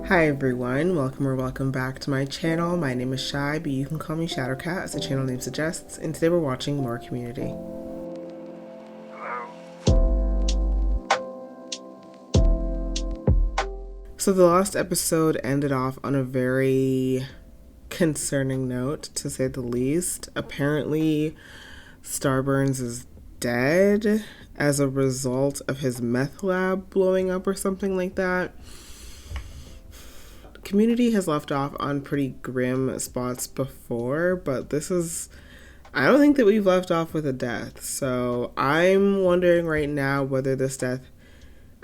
Hi everyone, welcome back to my channel. My name is Shy, but you can call me Shadowcat as the channel name suggests, and today we're watching more Community. So the last episode ended off on a very concerning note, to say the least. Apparently, Starburns is dead as a result of his meth lab blowing up or something like that. Community has left off on pretty grim spots before, but I don't think that we've left off with a death. So I'm wondering right now whether this death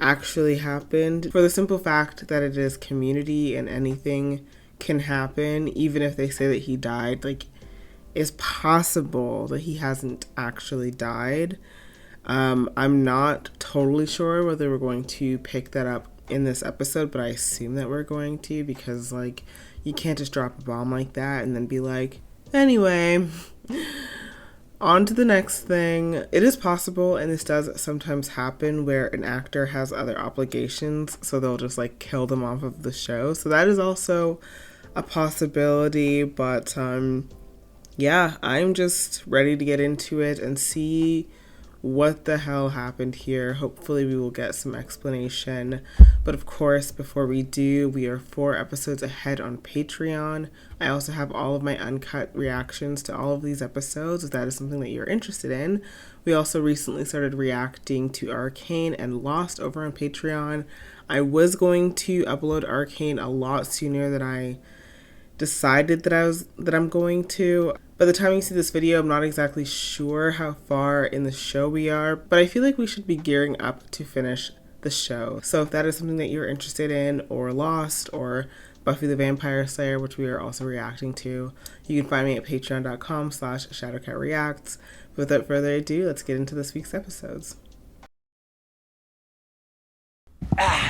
actually happened, for the simple fact that it is Community and anything can happen, even if they say that he died. Like, it's possible that he hasn't actually died. I'm not totally sure whether we're going to pick that up in this episode, but I assume that we're going to, because like you can't just drop a bomb like that and then be like, anyway, on to the next thing. It is possible, and this does sometimes happen, where an actor has other obligations, so they'll just like kill them off of the show. So that is also a possibility, but yeah, I'm just ready to get into it and see what the hell happened here. Hopefully we will get some explanation. But of course, before we do, we are 4 episodes ahead on Patreon. I also have all of my uncut reactions to all of these episodes, if that is something that you're interested in. We also recently started reacting to Arcane and Lost over on Patreon. I was going to upload Arcane a lot sooner than I decided that I'm going to. By the time you see this video, I'm not exactly sure how far in the show we are, but I feel like we should be gearing up to finish the show. So if that is something that you're interested in, or Lost, or Buffy the Vampire Slayer, which we are also reacting to, you can find me at patreon.com/ShadowCatReacts. Without further ado, let's get into this week's episodes.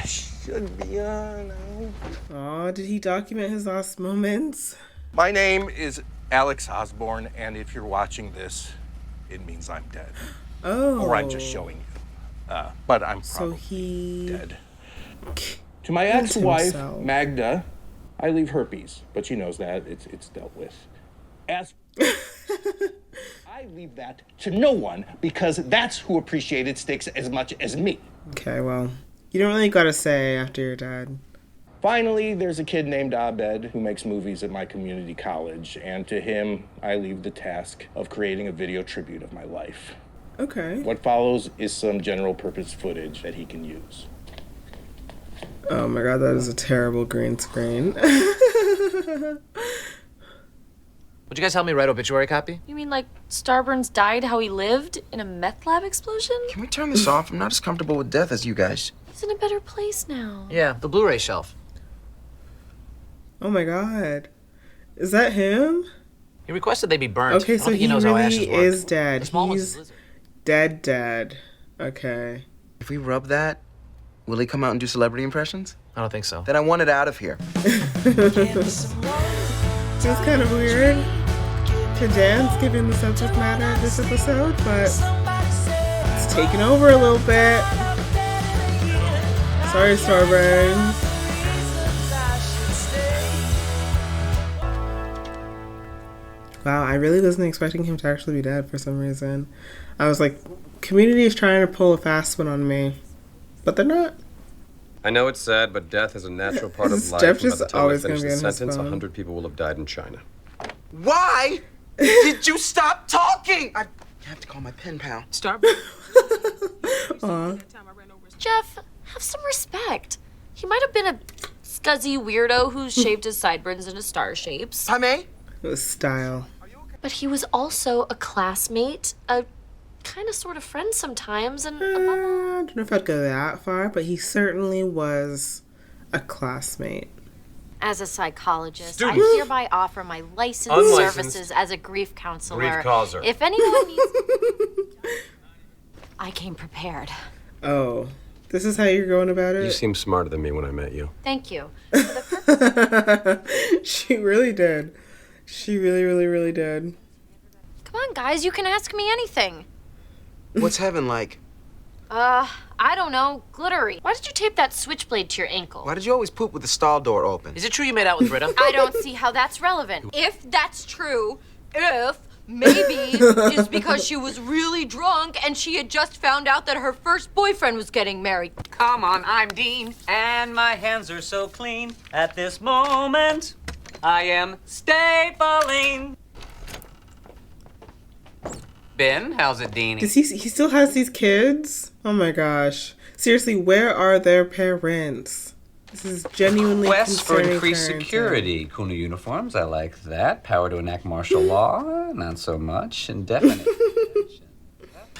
Should be on. Aw, did he document his last moments? My name is Alex Osborne, and if you're watching this, it means I'm dead. Oh. Or I'm just showing you. But I'm probably dead. To my ex-wife, Magda, I leave herpes, but she knows that. It's dealt with. As I leave that to no one, because that's who appreciated sticks as much as me. Okay, well, you don't really gotta say after you're dead. Finally, there's a kid named Abed who makes movies at my community college, and to him, I leave the task of creating a video tribute of my life. Okay. What follows is some general purpose footage that he can use. Oh my god, that is a terrible green screen. Would you guys help me write obituary copy? You mean like Starburns died how he lived, in a meth lab explosion? Can we turn this off? I'm not as comfortable with death as you guys. He's in a better place now. Yeah, the Blu-ray shelf. Oh my god. Is that him? He requested they be burnt. Okay, I don't so think he knows how ashes really work. is dead. The small one's He's a lizard. dead. Okay. If we rub that, will he come out and do celebrity impressions? I don't think so. Then I want it out of here. It's kind of weird to dance given the subject matter of this episode, but it's taken over a little bit. Sorry, Starburns. Wow, I really wasn't expecting him to actually be dead for some reason. I was like, Community is trying to pull a fast one on me, but they're not. I know it's sad, but death is a natural part of life. Jeff And by just the time I always finish gonna the be on his sentence, phone. 100 people will have died in China. Why did you stop talking? I have to call my pen pal. Aw. Jeff, have some respect. He might have been a scuzzy weirdo who shaved his sideburns into star shapes. Pame? It was style. But he was also a classmate, a kind of sort of friend sometimes, and I don't know if I'd go that far, but he certainly was a classmate. As a psychologist, Students. I hereby offer my licensed Unlicensed. services as a grief counselor. Grief causer. If anyone needs... I came prepared. Oh, this is how you're going about You it? seemed smarter than me when I met you. Thank you. For the purpose... She really did. She really did. Come on, guys, you can ask me anything. What's heaven like? I don't know. Glittery. Why did you tape that switchblade to your ankle? Why did you always poop with the stall door open? Is it true you made out with Britta? I don't see how that's relevant. If that's true, maybe it's because she was really drunk and she had just found out that her first boyfriend was getting married. Come on, I'm Dean, and my hands are so clean. At this moment, I am stapling. Ben, how's it, Deanie? Does he still has these kids? Oh my gosh. Seriously, where are their parents? This is genuinely Request for concerning increased parenting. security. Kuna uniforms, I like that. Power to enact martial law, not so much. Indefinite.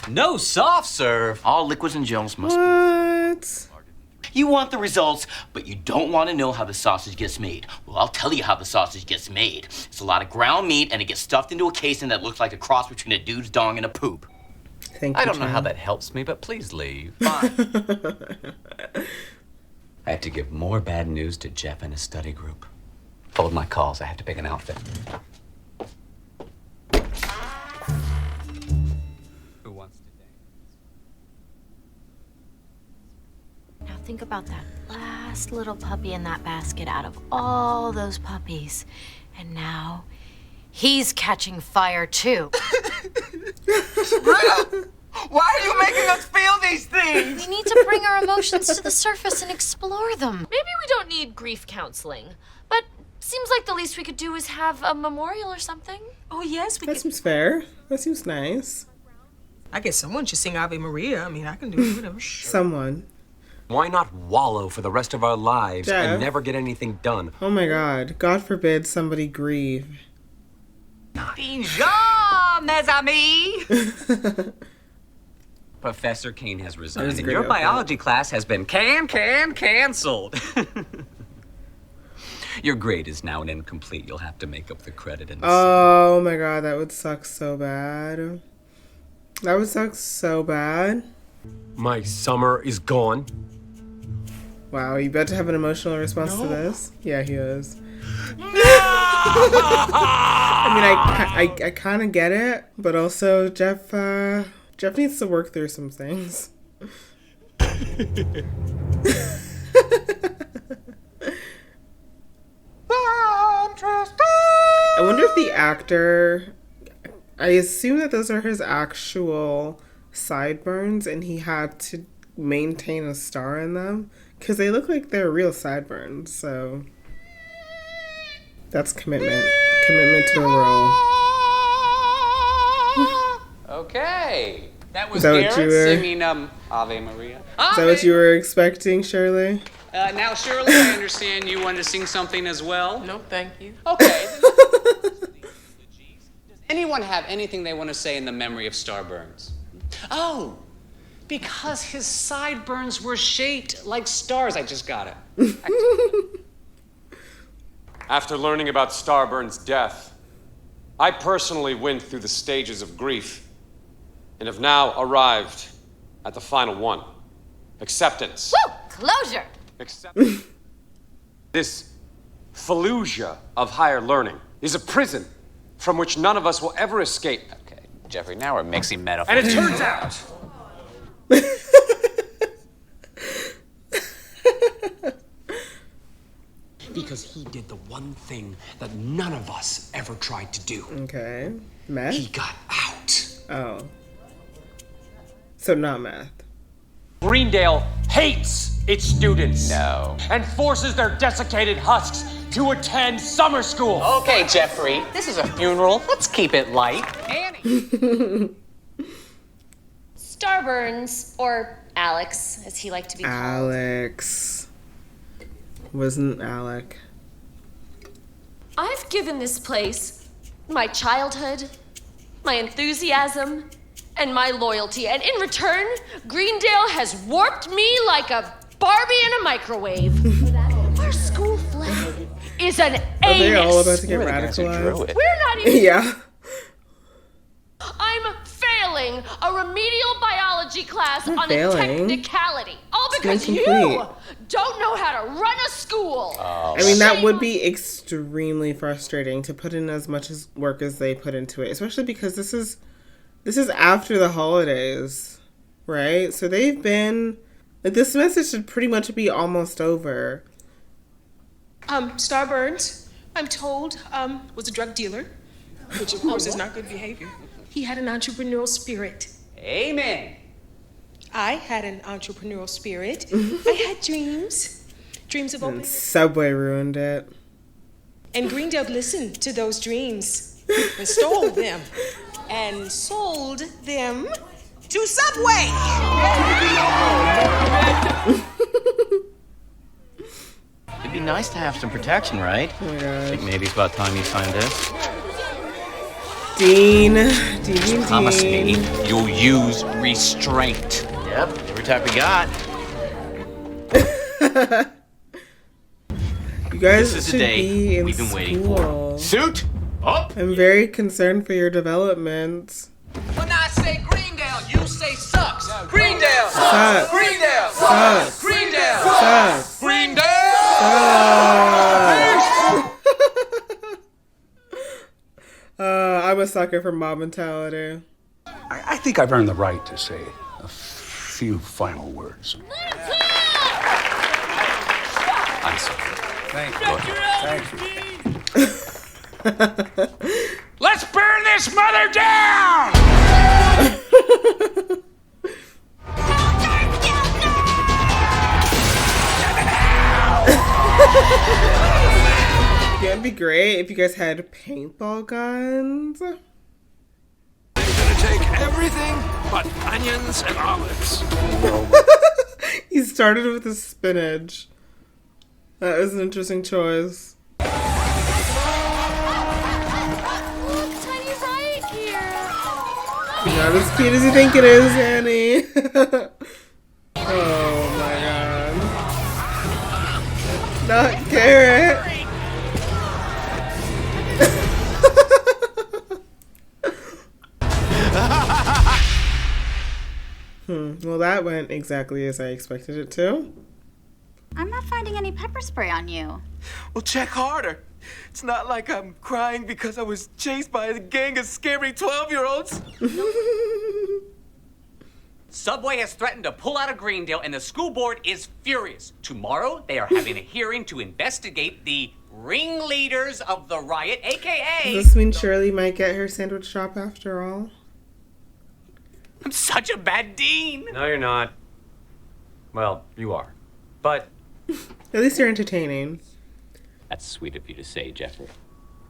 No soft serve. All liquids and gels must What? You want the results, but you don't want to know how the sausage gets made. Well, I'll tell you how the sausage gets made. It's a lot of ground meat, and it gets stuffed into a casing that looks like a cross between a dude's dong and a poop. Thank you, I don't know John. how that helps me, but please leave. Fine. I have to give more bad news to Jeff and his study group. Fold my calls. I have to pick an outfit. Who wants to dance? Now think about that last little puppy in that basket out of all those puppies. And now he's catching fire too. Britta, why are you making us feel these things? We need to bring our emotions to the surface and explore them. Maybe we don't need grief counseling, but seems like the least we could do is have a memorial or something. Oh, yes, we That could. seems fair. That seems nice. I guess someone should sing Ave Maria. I mean, I can do it, whatever. Someone. Why not wallow for the rest of our lives Jeff. and never get anything done? Oh my god. God forbid somebody grieve. Bonjour, mes amis! Professor Kane has That resigned, was a and great your outfit. biology class has been canceled. Your grade is now an incomplete. You'll have to make up the credit in the Oh my god, that would suck so bad. That would suck so bad. My summer is gone. Wow, you about to have an emotional response to this? Yeah, he is. I mean, I kind of get it, but also Jeff needs to work through some things. I wonder if the actor, I assume that those are his actual sideburns and he had to maintain a star in them because they look like they're real sideburns, so that's commitment to a role. Okay. That was Is that what Garrett you were- singing Ave Maria. Is that what you were expecting, Shirley? Now, Shirley, I understand you wanted to sing something as well. No, thank you. Okay. Does anyone have anything they want to say in the memory of Starburns? Oh, because his sideburns were shaped like stars. I just got it. After learning about Starburn's death, I personally went through the stages of grief and have now arrived at the final one. Acceptance. Woo! Closure! This Fallujah of higher learning is a prison from which none of us will ever escape. Okay, Jeffrey, now we're mixing metaphors. And it turns out because he did the one thing that none of us ever tried to do. Okay. Meth? He got out. Oh. So not meth. Greendale hates its students. No. And forces their desiccated husks to attend summer school. Okay, Jeffrey, this is a funeral. Let's keep it light. Annie. Starburns, or Alex, as he liked to be called. Alex. Wasn't Alec. I've given this place my childhood, my enthusiasm, and my loyalty, and in return, Greendale has warped me like a Barbie in a microwave. Our school flag is an Are they all anus. about to get radicalized? We're not even. Yeah. I'm failing a remedial biology class on failing. a technicality. All It's because you incomplete. don't know how to run a school. I mean, that would be extremely frustrating to put in as much as work as they put into it, especially because this is after the holidays. right? So they've been, like, this semester should pretty much be almost over. Starburns, I'm told, was a drug dealer, which of course is not good behavior. He had an entrepreneurial spirit. Amen. I had an entrepreneurial spirit. I had dreams of opening. And Subway ruined it. And Greendale listened to those dreams and stole them and sold them to Subway. It'd be nice to have some protection, right? Oh my gosh. I think maybe it's about time you signed this. Dean. Promise me you'll use restraint. Yep, every type we got. You guys This is should the day be in we've been waiting school. for. Suit up! I'm very concerned for your development. When I say Greendale, you say sucks. Greendale! Sucks. Greendale! Sucks. Greendale! Sucks. Greendale! I'm a sucker for mob mentality. I think I've earned the right to say a few final words. I'm sorry. Thank you. Let's burn this mother down! It'd be great if you guys had paintball guns. They're gonna take everything but onions and olives. He started with the spinach. That was an interesting choice. Look, tiny riot here. Not as cute as you think it is, Annie. Oh my god. Not Carrot. Well, that went exactly as I expected it to. I'm not finding any pepper spray on you. Well, check harder. It's not like I'm crying because I was chased by a gang of scary 12-year-olds. Subway has threatened to pull out of Greendale, and the school board is furious. Tomorrow, they are having a hearing to investigate the ringleaders of the riot, a.k.a. Does this mean Shirley might get her sandwich shop after all? I'm such a bad dean. No, you're not. Well, you are. But at least you're entertaining. That's sweet of you to say, Jeffrey.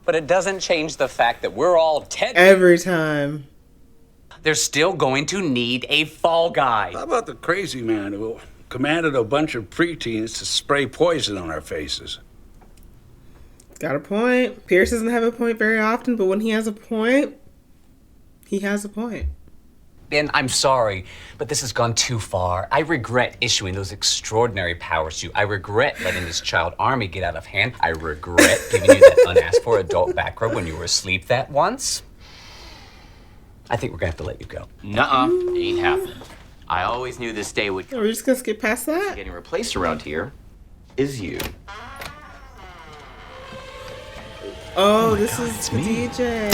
But it doesn't change the fact that we're all dead. Every time. They're still going to need a fall guy. How about the crazy man who commanded a bunch of preteens to spray poison on our faces? Got a point. Pierce doesn't have a point very often, but when he has a point, he has a point. Ben, I'm sorry, but this has gone too far. I regret issuing those extraordinary powers to you. I regret letting this child army get out of hand. I regret giving you that unasked for adult back rub when you were asleep that once. I think we're gonna have to let you go. Nuh-uh, ain't happening. I always knew this day would come. Are we just gonna skip past that? Getting replaced around here is you. Oh, this is the DJ.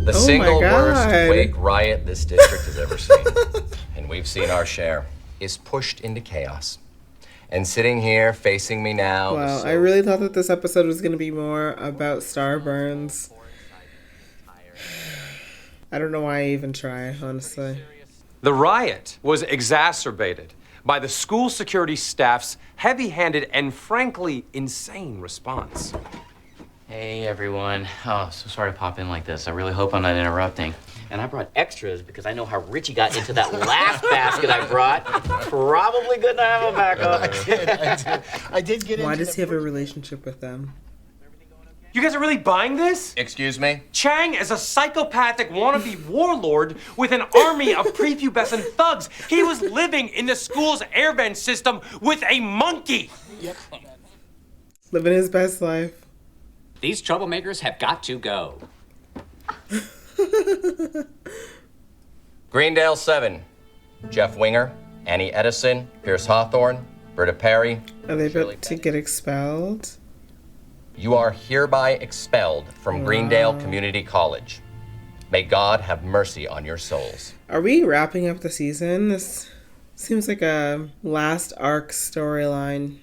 The single worst wake riot this district has ever seen, and we've seen our share, is pushed into chaos. And sitting here facing me now... Wow, I really thought that this episode was going to be more about Starburns. I don't know why I even try, honestly. The riot was exacerbated by the school security staff's heavy-handed and frankly insane response. Hey, everyone. Oh, so sorry to pop in like this. I really hope I'm not interrupting. And I brought extras because I know how Richie got into that last basket I brought. Probably good to have a backup. I did get Why does he have a relationship with them? You guys are really buying this? Excuse me? Chang is a psychopathic wannabe warlord with an army of prepubescent thugs. He was living in the school's air vent system with a monkey. Yep. Living his best life. These troublemakers have got to go. Greendale 7. Jeff Winger, Annie Edison, Pierce Hawthorne, Britta Perry. Are they about to get expelled? You are hereby expelled from Greendale Community College. May God have mercy on your souls. Are we wrapping up the season? This seems like a last arc storyline.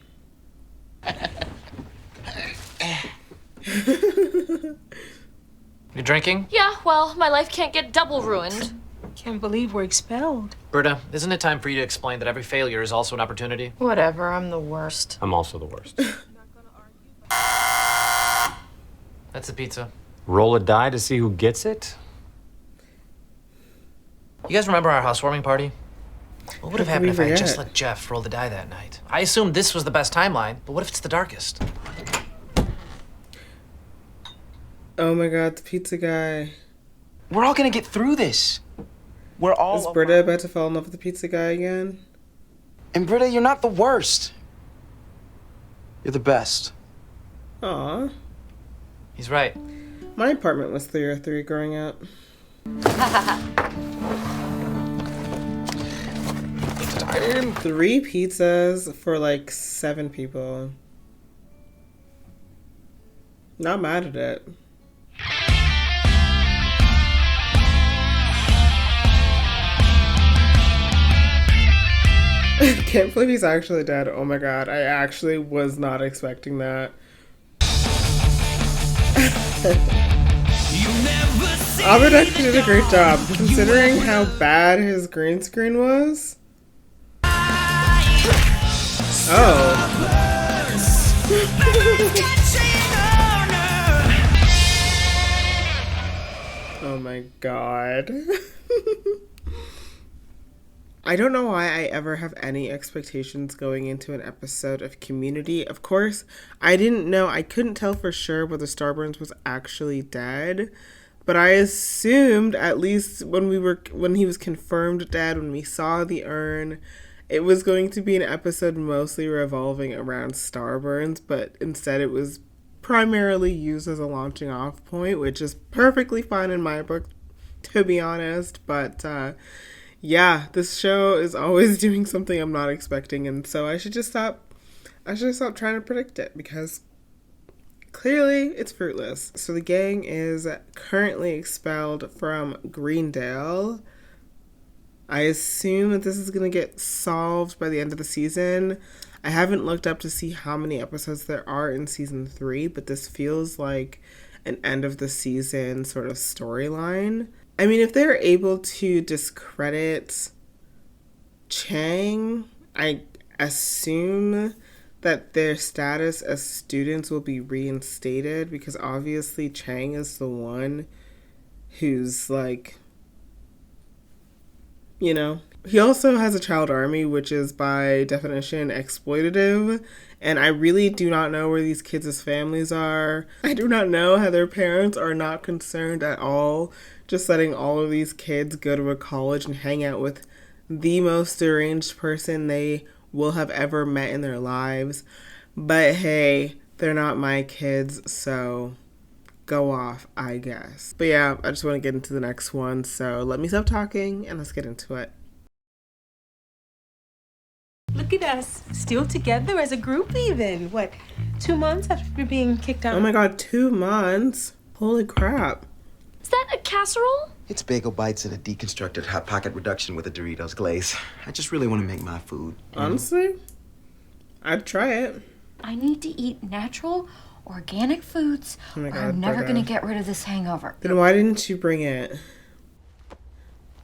You drinking? Yeah, well, my life can't get double ruined. Can't believe we're expelled. Berta, isn't it time for you to explain that every failure is also an opportunity? Whatever, I'm the worst. I'm also the worst. That's the pizza. Roll a die to see who gets it? You guys remember our housewarming party? What would have happened if I had just forget? let Jeff roll the die that night? I assumed this was the best timeline, but what if it's the darkest? Oh my god, the pizza guy. We're all gonna get through this. We're all. Is Britta about to fall in love with the pizza guy again? And Britta, you're not the worst. You're the best. Aw. He's right. My apartment was 303 growing up. 3 pizzas for like 7 people. Not mad at it. Can't believe he's actually dead. Oh my god, I actually was not expecting that. Abed actually did a great job, considering how bad his green screen was. Oh my god. I don't know why I ever have any expectations going into an episode of Community. Of course, I couldn't tell for sure whether Starburns was actually dead, but I assumed, at least when he was confirmed dead, when we saw the urn, it was going to be an episode mostly revolving around Starburns, but instead it was primarily used as a launching off point, which is perfectly fine in my book, to be honest, but yeah, this show is always doing something I'm not expecting, and so I should stop trying to predict it, because clearly it's fruitless. So the gang is currently expelled from Greendale. I assume that this is going to get solved by the end of the season. I haven't looked up to see how many episodes there are in season 3, but this feels like an end of the season sort of storyline. I mean, if they're able to discredit Chang, I assume that their status as students will be reinstated, because obviously Chang is the one who's like, you know, he also has a child army, which is by definition exploitative, and I really do not know where these kids' families are. I do not know how their parents are not concerned at all just letting all of these kids go to a college and hang out with the most deranged person they will have ever met in their lives. But hey, they're not my kids, so go off, I guess. But yeah, I just want to get into the next one, so let me stop talking and let's get into it. Look at us, still together as a group even. What, 2 months after being kicked out? Oh my god, 2 months? Holy crap. Is that a casserole? It's bagel bites and a deconstructed Hot Pocket reduction with a Doritos glaze. I just really want to make my food. Honestly, I'd try it. I need to eat natural, organic foods, Oh my or God, I'm never Berta. gonna get rid of this hangover. Then why didn't you bring it?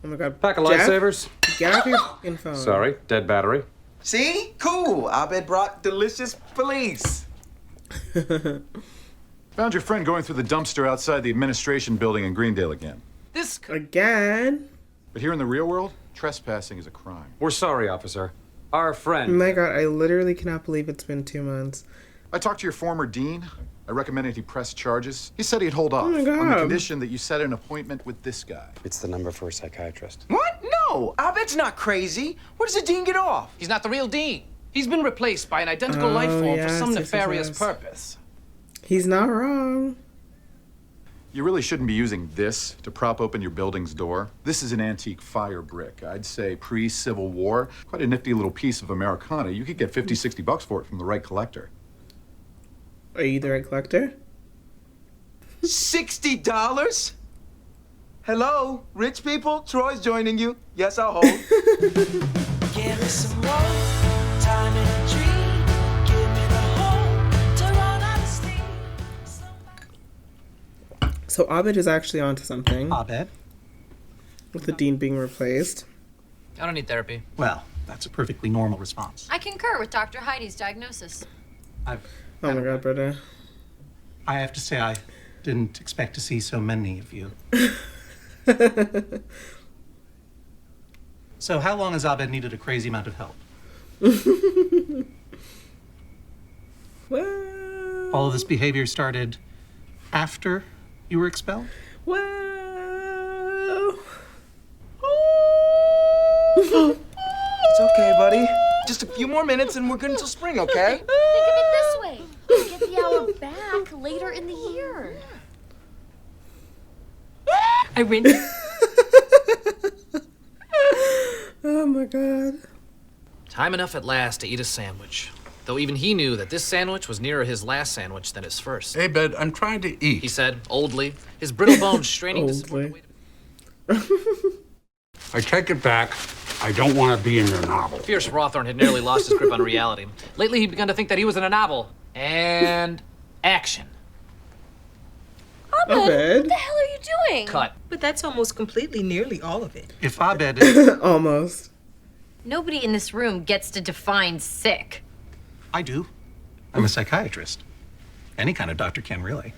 Oh my god. Pack of Jeff, lifesavers. Get off your fucking phone. Sorry, dead battery. See? Cool. Abed brought delicious police. Found your friend going through the dumpster outside the administration building in Greendale again. This again? But here in the real world, trespassing is a crime. We're sorry, officer. Our Oh friend. my god, I literally cannot believe it's been 2 months. I talked to your former dean. I recommended he press charges. He said he'd hold off Oh my God. on the condition that you set an appointment with this guy. It's the number for a psychiatrist. What? No, Abed's not crazy. Where does the dean get off? He's not the real Dean. He's been replaced by an identical Oh, life form yes, for some yes, nefarious yes. purpose. He's not wrong. You really shouldn't be using this to prop open your building's door. This is an antique fire brick. I'd say pre-Civil War. Quite a nifty little piece of Americana. You could get 50, 60 bucks for it from the right collector. Are you the right collector? $60? Hello, rich people. Troy's joining you. Yes, I'll hold. Give me some more time in a dream. Give me the hope to run out of steam. So Abed is actually onto something. Abed? With the dean being replaced. I don't need therapy. Well, that's a perfectly normal response. I concur with Dr. Heidi's diagnosis. Oh my god, Britta. I have to say, I didn't expect to see so many of you. So how long has Abed needed a crazy amount of help? Well, all of this behavior started after you were expelled? Well... It's okay, buddy. Just a few more minutes and we're good until spring, okay? Think of it this way. We'll get the hour back later in the year. I win. Oh my god. Time enough at last to eat a sandwich. Though even he knew that this sandwich was nearer his last sandwich than his first. Hey, Bed, I'm trying to eat. He said, oldly, his brittle bones straining to support the weight. I take it back. I don't want to be in your novel. Fierce Rawthorne had nearly lost his grip on reality. Lately, he'd begun to think that he was in a novel. And action. Abed, what the hell are you doing? Cut. But that's almost completely, nearly all of it. If Abed is... Almost. Nobody in this room gets to define sick. I do. I'm a psychiatrist. Any kind of doctor can, really.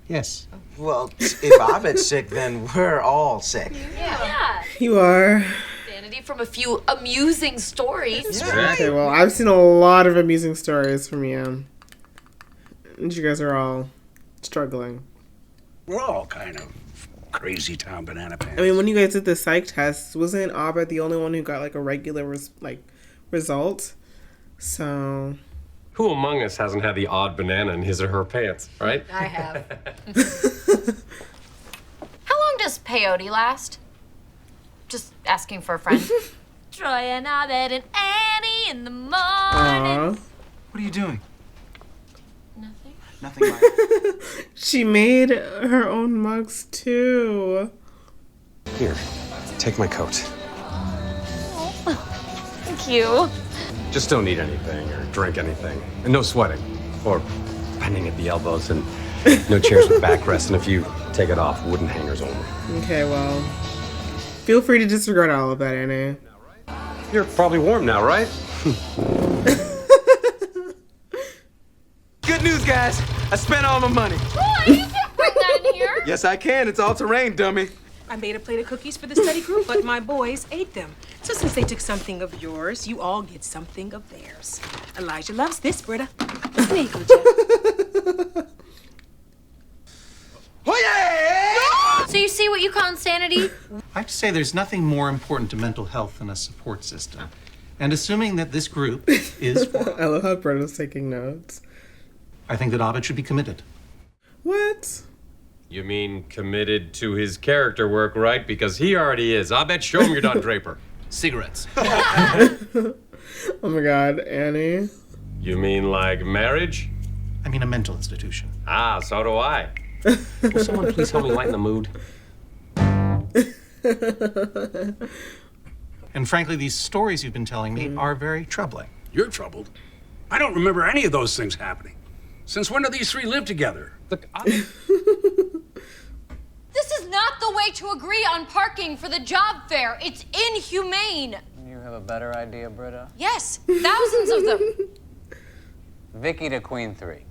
Yes. Well, if Abed's sick, then we're all sick. Yeah. You are. Sanity from a few amusing stories. Yeah. Okay, well, I've seen a lot of amusing stories from you. And you guys are all struggling. We're all kind of crazy town banana pants. I mean, when you guys did the psych test, wasn't Abed the only one who got like a regular result? So... Who among us hasn't had the odd banana in his or her pants, right? I have. How long does peyote last? Just asking for a friend. Troy and Abed and Annie in the morning. Aww. What are you doing? Nothing. Nothing, Mike. She made her own mugs too. Here, take my coat. Thank you. Just don't eat anything or drink anything. And no sweating. Or bending at the elbows and no chairs with backrest. And if you take it off, wooden hangers only. Okay, well. Feel free to disregard all of that, Annie. You're probably warm now, right? Good news, guys. I spent all my money. Boy, you can't bring that in here. Yes, I can. It's all terrain, dummy. I made a plate of cookies for the study group, but my boys ate them. So since they took something of yours, you all get something of theirs. Elijah loves this, Britta. There you go, Jeff. Oh, yeah! So you see what you call insanity? I have to say there's nothing more important to mental health than a support system. And assuming that this group is... I love how Britta's taking notes. I think that Abed should be committed. What? You mean committed to his character work, right? Because he already is. I bet. Show him your Don Draper. Cigarettes. Oh my god, Annie. You mean like marriage? I mean a mental institution. Ah, so do I. Will someone please help me lighten the mood? And frankly, these stories you've been telling me are very troubling. You're troubled. I don't remember any of those things happening. Since when do these three live together? Look, This is not the way to agree on parking for the job fair. It's inhumane. You have a better idea, Britta? Yes, thousands of them. Vicky to Queen 3.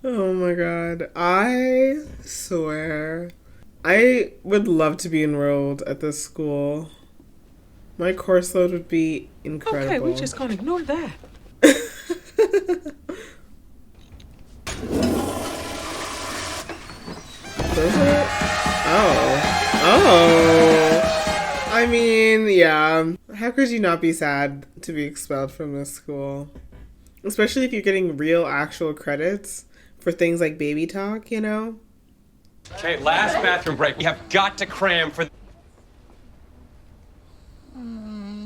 Oh my god. I swear. I would love to be enrolled at this school. My course load would be incredible. Okay, we're just gonna ignore that. Oh. I mean, yeah. How could you not be sad to be expelled from this school? Especially if you're getting real, actual credits for things like baby talk, you know? Okay, last bathroom break. We have got to cram for...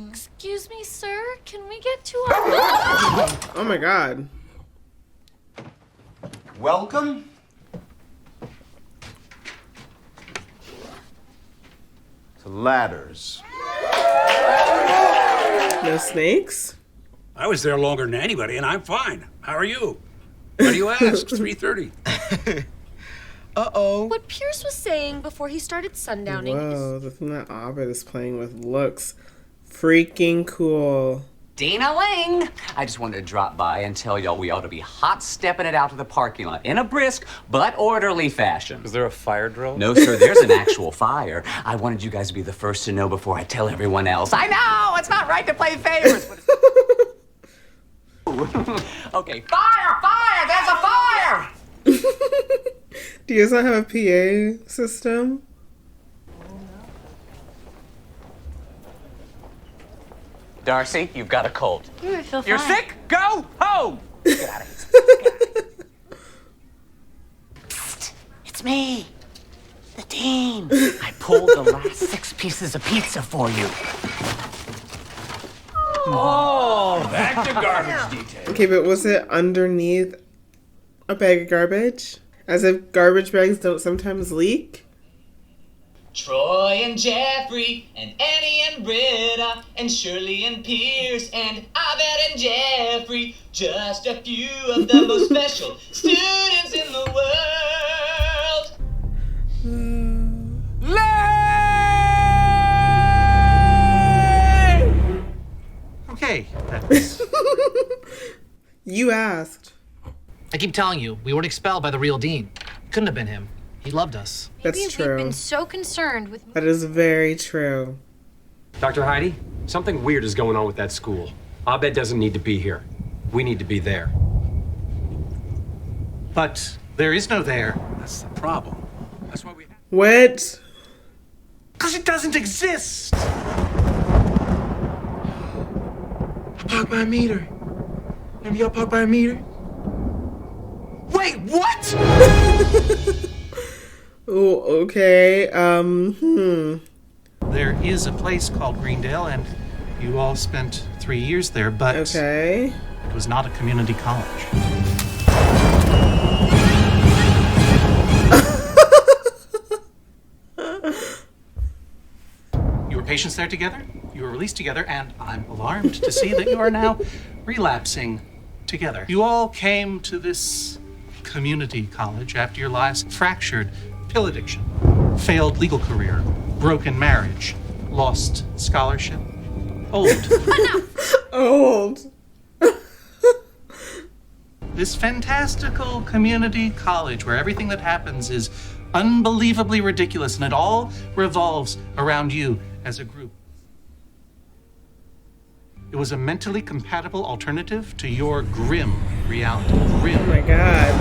Excuse me, sir. Can we get to our... Oh my god. Welcome. To Ladders. No snakes? I was there longer than anybody, and I'm fine. How are you? Why do you ask? 3:30. Uh-oh. What Pierce was saying before he started sundowning Whoa, the thing that Abed is playing with looks freaking cool. Dina Ling! I just wanted to drop by and tell y'all we ought to be hot stepping it out to the parking lot in a brisk but orderly fashion. Is there a fire drill? No, sir, there's an actual fire. I wanted you guys to be the first to know before I tell everyone else. I know! It's not right to play favorites, but it's... Okay, fire! Fire! There's a fire! Do you guys not have a PA system? Darcy, you've got a cold. I feel You're fine. sick? Go home! Get out of here. Psst, it's me, the dean. I pulled the last 6 pieces of pizza for you. Oh, back to garbage detail. Okay, but was it underneath a bag of garbage? As if garbage bags don't sometimes leak? Troy and Jeffrey and Annie and Britta and Shirley and Pierce and Abed and Jeffrey, just a few of the most special students in the world. Okay, that's... You asked. I keep telling you, we weren't expelled by the real dean. Couldn't have been him. He loved us. That's Maybe true. We've been so concerned with... That is very true. Dr. Heidi, something weird is going on with that school. Abed doesn't need to be here. We need to be there. But there is no there. That's the problem. That's why we... What? Because it doesn't exist! Park by a meter. Maybe y'all park by a meter? Wait, what? Oh, okay. There is a place called Greendale, and you all spent 3 years there, but okay. It was not a community college. You were patients there together, you were released together, and I'm alarmed to see that you are now relapsing together. You all came to this community college after your lives fractured, pill addiction, failed legal career, broken marriage, lost scholarship, old. Old. This fantastical community college where everything that happens is unbelievably ridiculous and it all revolves around you as a group. It was a mentally compatible alternative to your grim reality. Grim. Oh my god.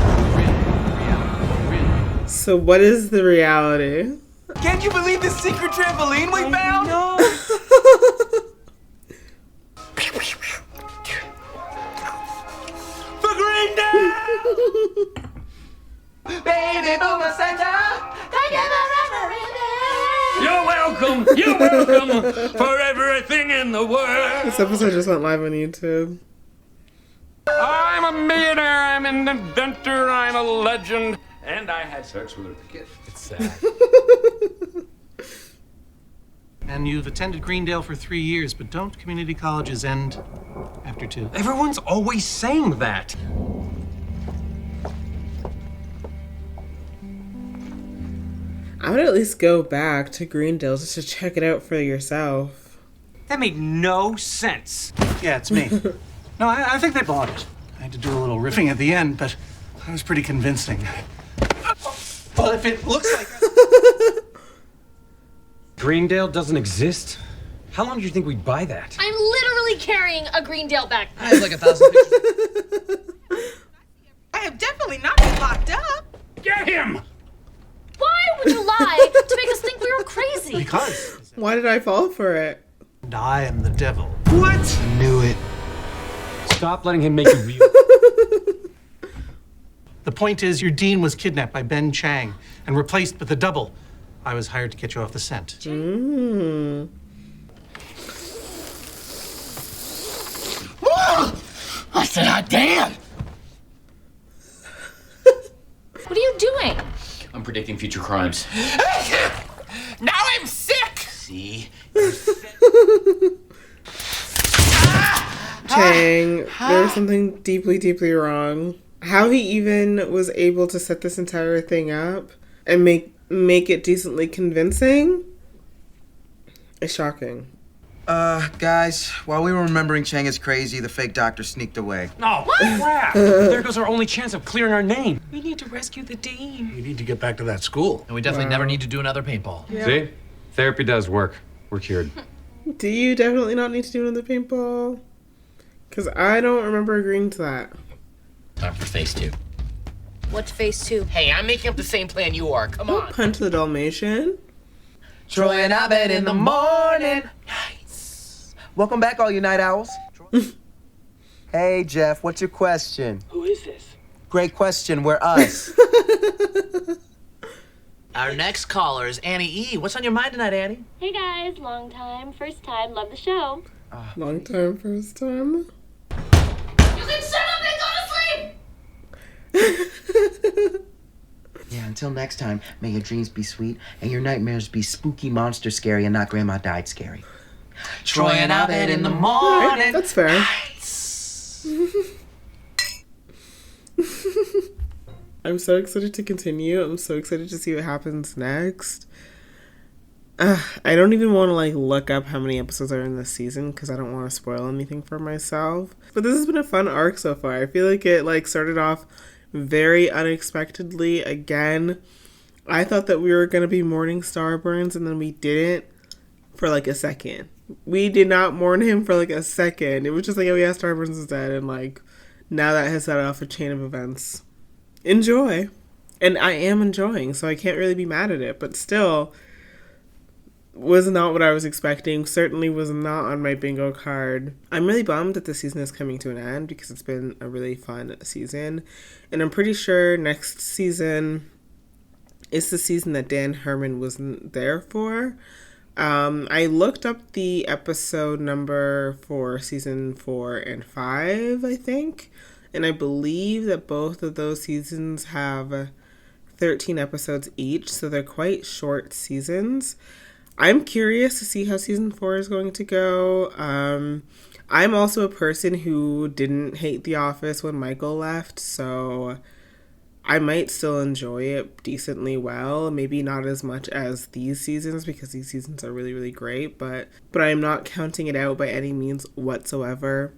So what is the reality? Can't you believe the secret trampoline we found? No. For Greendale! Baby Boomer Santa! Thank you for You're welcome! You're welcome for everything in the world! This episode just went live on YouTube. I'm a millionaire, I'm an inventor, I'm a legend, and I had sex with a kid. It's sad. And you've attended Greendale for 3 years, but don't community colleges end after 2? Everyone's always saying that. I would at least go back to Greendale just to check it out for yourself. That made no sense. Yeah, it's me. No, I think they bought it. I had to do a little riffing at the end, but that was pretty convincing. Well, if it looks like... Greendale doesn't exist? How long do you think we'd buy that? I'm literally carrying a Greendale backpack. I have like 1,000 pictures. I have definitely not been locked up. Get him! Why would you lie to make us think we were crazy? Because. Why did I fall for it? And I am the devil. What? I knew it. Stop letting him make you real. The point is, your dean was kidnapped by Ben Chang and replaced with the double. I was hired to get you off the scent. I said, hot damn! predicting future crimes. Now I'm sick! See? Chang, there was something deeply, deeply wrong. How he even was able to set this entire thing up and make it decently convincing is shocking. Guys, while we were remembering Chang is crazy, the fake doctor sneaked away. Oh, crap! There goes our only chance of clearing our name. We need to rescue the dean. We need to get back to that school. And we definitely never need to do another paintball. Yeah. See? Therapy does work. We're cured. Do you definitely not need to do another paintball? Because I don't remember agreeing to that. Time for phase 2. What's phase 2? Hey, I'm making up the same plan you are. Come on. Punch the Dalmatian. Troy and Abed in the morning. Nice. Welcome back, all you night owls. Hey, Jeff, what's your question? Who is this? Great question. We're us. Our next caller is Annie E. What's on your mind tonight, Annie? Hey guys, long time, first time, love the show. Long time, first time. You can shut up and go to sleep! Yeah, until next time, may your dreams be sweet and your nightmares be spooky, monster scary, and not Grandma died scary. Troy and Abed in the morning. That's fair. I'm so excited to continue. I'm so excited to see what happens next. I don't even want to look up how many episodes are in this season because I don't want to spoil anything for myself. But this has been a fun arc so far. I feel like it started off very unexpectedly. Again, I thought that we were going to be mourning Starburns and then we didn't for a second. We did not mourn him for a second. It was just oh yeah, Starburns is dead, and now that has set off a chain of events. Enjoy. And I am enjoying, so I can't really be mad at it, but still was not what I was expecting. Certainly was not on my bingo card. I'm really bummed that the season is coming to an end because it's been a really fun season. And I'm pretty sure next season is the season that Dan Harmon wasn't there for. I looked up the episode number for season 4 and 5, I think. And I believe that both of those seasons have 13 episodes each, so they're quite short seasons. I'm curious to see how season 4 is going to go. I'm also a person who didn't hate The Office when Michael left, so I might still enjoy it decently well. Maybe not as much as these seasons because these seasons are really, really great, but I am not counting it out by any means whatsoever.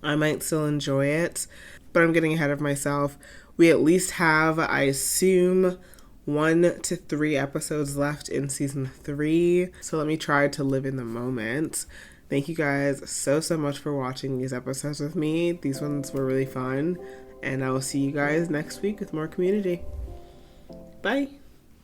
I might still enjoy it, but I'm getting ahead of myself. We at least have, I assume, 1 to 3 episodes left in season 3. So let me try to live in the moment. Thank you guys so much for watching these episodes with me. These ones were really fun. And I will see you guys next week with more Community. Bye.